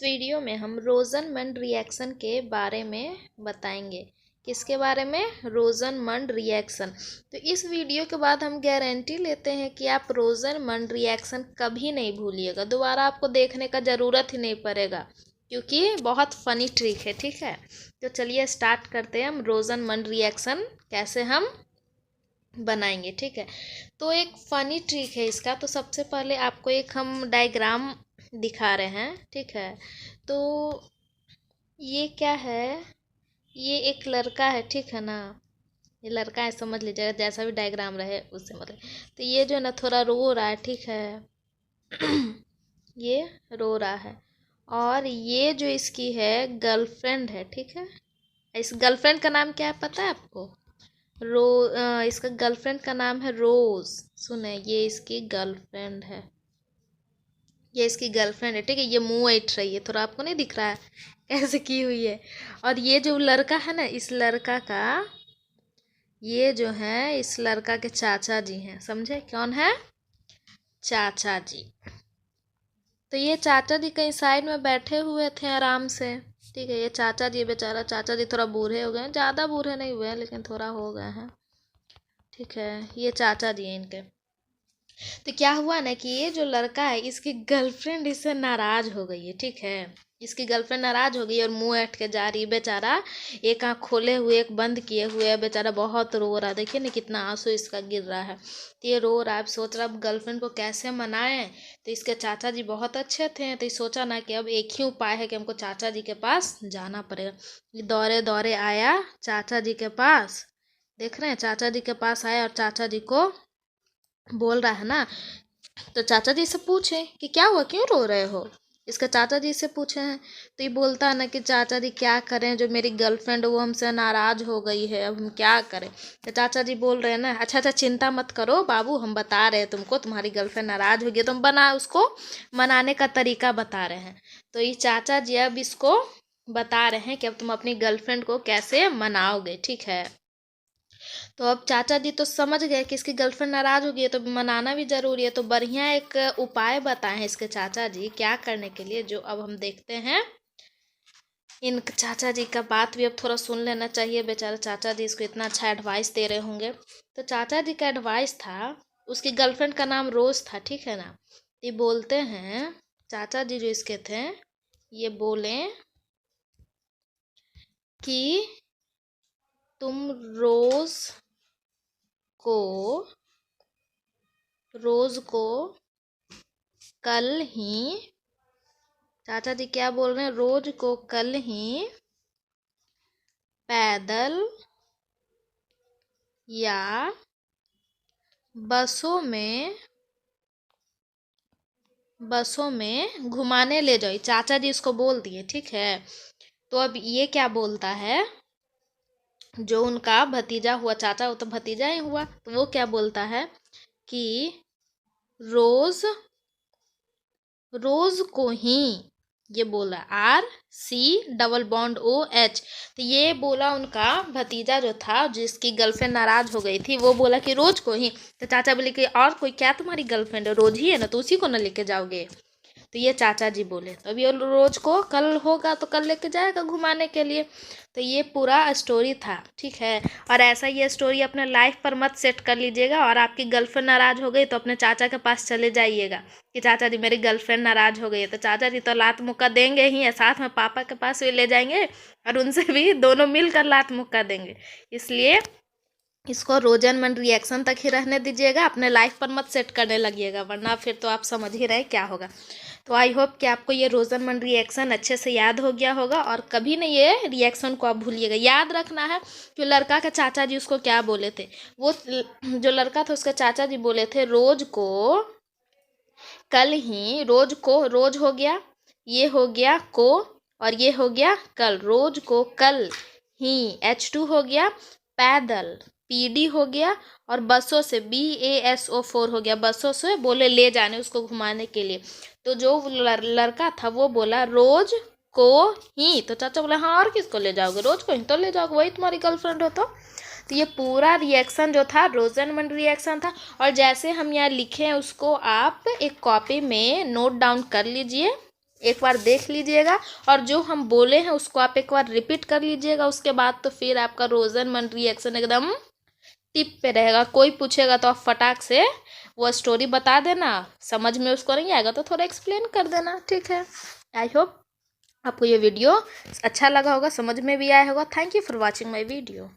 Video में हम रोज़नमंड reaction के बारे में बताएंगे। किसके बारे में? रोज़नमंड रिएक्शन। तो इस वीडियो के बाद हम गारंटी लेते हैं कि आप रोज़नमंड रिएक्शन कभी नहीं भूलिएगा, दोबारा आपको देखने का ज़रूरत ही नहीं पड़ेगा, क्योंकि बहुत फ़नी ट्रिक है। ठीक है, तो चलिए स्टार्ट करते हैं हम रोज़नमंड रिएक्शन कैसे हम बनाएंगे। ठीक है, तो एक फ़नी ट्रिक है इसका। तो सबसे पहले आपको एक हम डायग्राम दिखा रहे हैं। ठीक है, तो ये क्या है? ये एक लड़का है, ठीक है ना? ये लड़का है, समझ लीजिएगा, जैसा भी डायग्राम रहे उससे मतलब। तो ये जो है ना थोड़ा रो रहा है, ठीक है। ये रो रहा है, और ये जो इसकी है गर्लफ्रेंड है, ठीक है। इस गर्लफ्रेंड का नाम क्या है पता है आपको? इसका गर्लफ्रेंड का नाम है रोज। सुने, ये इसकी गर्लफ्रेंड है, ये इसकी गर्लफ्रेंड है, ठीक है। ये मुंह ऐठ रही है, थोड़ा आपको नहीं दिख रहा है कैसे की हुई है। और ये जो लड़का है ना, इस लड़का का, ये जो है इस लड़का के चाचा जी हैं, समझे? कौन है? चाचा जी। तो ये चाचा जी कहीं साइड में बैठे हुए थे आराम से, ठीक है। ये चाचा जी, बेचारा चाचा जी थोड़ा बूढ़े हो गए हैं, ज़्यादा बूढ़े नहीं हुए हैं लेकिन थोड़ा हो गए हैं, ठीक है। ये चाचा जी हैं इनके। तो क्या हुआ ना कि ये जो लड़का है, इसकी गर्लफ्रेंड इससे नाराज हो गई है, ठीक है। इसकी गर्लफ्रेंड नाराज हो गई और मुंह ऐठ के जा रही है बेचारा, एक आंख खोले हुए एक बंद किए हुए है बेचारा, बहुत रो रहा है। देखिए ना कितना आंसू इसका गिर रहा है। तो ये रो रहा है, अब सोच रहा अब गर्लफ्रेंड को कैसे मनाए। तो इसके चाचा जी बहुत अच्छे थे, तो ये सोचा ना कि अब एक ही उपाय है कि हमको चाचा जी के पास जाना पड़ेगा। ये दौड़े दौड़े आया चाचा जी के पास, देख रहे हैं, चाचा जी के पास आया और चाचा जी को बोल रहा है ना। तो चाचा जी से पूछे कि क्या हुआ, क्यों रो रहे हो? इसका चाचा जी से पूछे हैं, तो ये बोलता है ना कि चाचा जी क्या करें, जो मेरी गर्लफ्रेंड वो हमसे नाराज हो गई है, अब हम क्या करें। तो चाचा जी बोल रहे हैं ना, अच्छा अच्छा चिंता मत करो बाबू, हम बता रहे हैं तुमको, तुम्हारी गर्लफ्रेंड नाराज हो गई तो हम उसको मनाने का तरीका बता रहे हैं। तो ये चाचा जी अब इसको बता रहे हैं कि अब तुम अपनी गर्लफ्रेंड को कैसे मनाओगे, ठीक है। तो अब चाचा जी तो समझ गए कि इसकी गर्लफ्रेंड नाराज हो गई है तो मनाना भी जरूरी है। तो बढ़िया एक उपाय बताए हैं इसके चाचा जी क्या करने के लिए, जो अब हम देखते हैं। इन चाचा जी का बात भी अब थोड़ा सुन लेना चाहिए, बेचारा चाचा जी इसको इतना अच्छा एडवाइस दे रहे होंगे। तो चाचा जी का एडवाइस था, उसकी गर्लफ्रेंड का नाम रोज था, ठीक है ना। ये बोलते हैं, चाचा जी जो इसके थे, ये बोले कि तुम को रोज को कल ही, चाचा जी क्या बोल रहे हैं, रोज को कल ही पैदल या बसों में घुमाने ले जाओ। चाचा जी इसको बोल दिए, ठीक है। तो अब ये क्या बोलता है, जो उनका भतीजा हुआ चाचा, वो तो भतीजा ही हुआ, तो वो क्या बोलता है कि रोज रोज को ही, ये बोला RC डबल बॉन्ड OH। तो ये बोला उनका भतीजा जो था, जिसकी गर्लफ्रेंड नाराज हो गई थी, वो बोला कि रोज को ही। तो चाचा बोले कि और कोई क्या तुम्हारी गर्लफ्रेंड है, रोज ही है ना, तो उसी को ना लेके जाओगे। तो ये चाचा जी बोले, तो अभी रोज को कल होगा तो कल लेके जाएगा घुमाने के लिए। तो ये पूरा स्टोरी था, ठीक है। और ऐसा ये स्टोरी अपने लाइफ पर मत सेट कर लीजिएगा, और आपकी गर्लफ्रेंड नाराज हो गई तो अपने चाचा के पास चले जाइएगा कि चाचा जी मेरी गर्लफ्रेंड नाराज हो गई है। तो चाचा जी तो लात मुक्का देंगे ही, है साथ में पापा के पास भी ले जाएंगे और उनसे भी दोनों मिलकर लात मुक्का देंगे। इसलिए इसको रोजनमंड रिएक्शन तक ही रहने दीजिएगा, अपने लाइफ पर मत सेट करने लगिएगा, वरना फिर तो आप समझ ही रहे क्या होगा। तो आई होप कि आपको ये रोजनमंड रिएक्शन अच्छे से याद हो गया होगा, और कभी नहीं ये रिएक्शन को आप भूलिएगा। याद रखना है कि लड़का के चाचा जी उसको क्या बोले थे। वो जो लड़का था उसके चाचा जी बोले थे रोज को कल ही, रोज को, रोज हो गया, ये हो गया को, और ये हो गया कल, रोज को कल ही, H2 हो गया, पैदल PD हो गया, और बसों से BASO4 हो गया, बसों से बोले ले जाने उसको घुमाने के लिए। तो जो लड़का था वो बोला रोज को ही, तो चाचा बोला हाँ और किसको ले जाओगे, रोज को ही तो ले जाओगे, वही तुम्हारी गर्लफ्रेंड हो। तो ये पूरा रिएक्शन जो था रोजनमंड रिएक्शन था। और जैसे हम यहाँ लिखे हैं उसको आप एक कॉपी में नोट डाउन कर लीजिए, एक बार देख लीजिएगा और जो हम बोले हैं उसको आप एक बार रिपीट कर लीजिएगा। उसके बाद तो फिर आपका रोजनमंड रिएक्शन एकदम टिप पे रहेगा। कोई पूछेगा तो आप फटाक से वो स्टोरी बता देना, समझ में उसको नहीं आएगा तो थोड़ा एक्सप्लेन कर देना, ठीक है। आई होप आपको ये वीडियो अच्छा लगा होगा, समझ में भी आया होगा। Thank you for watching my video.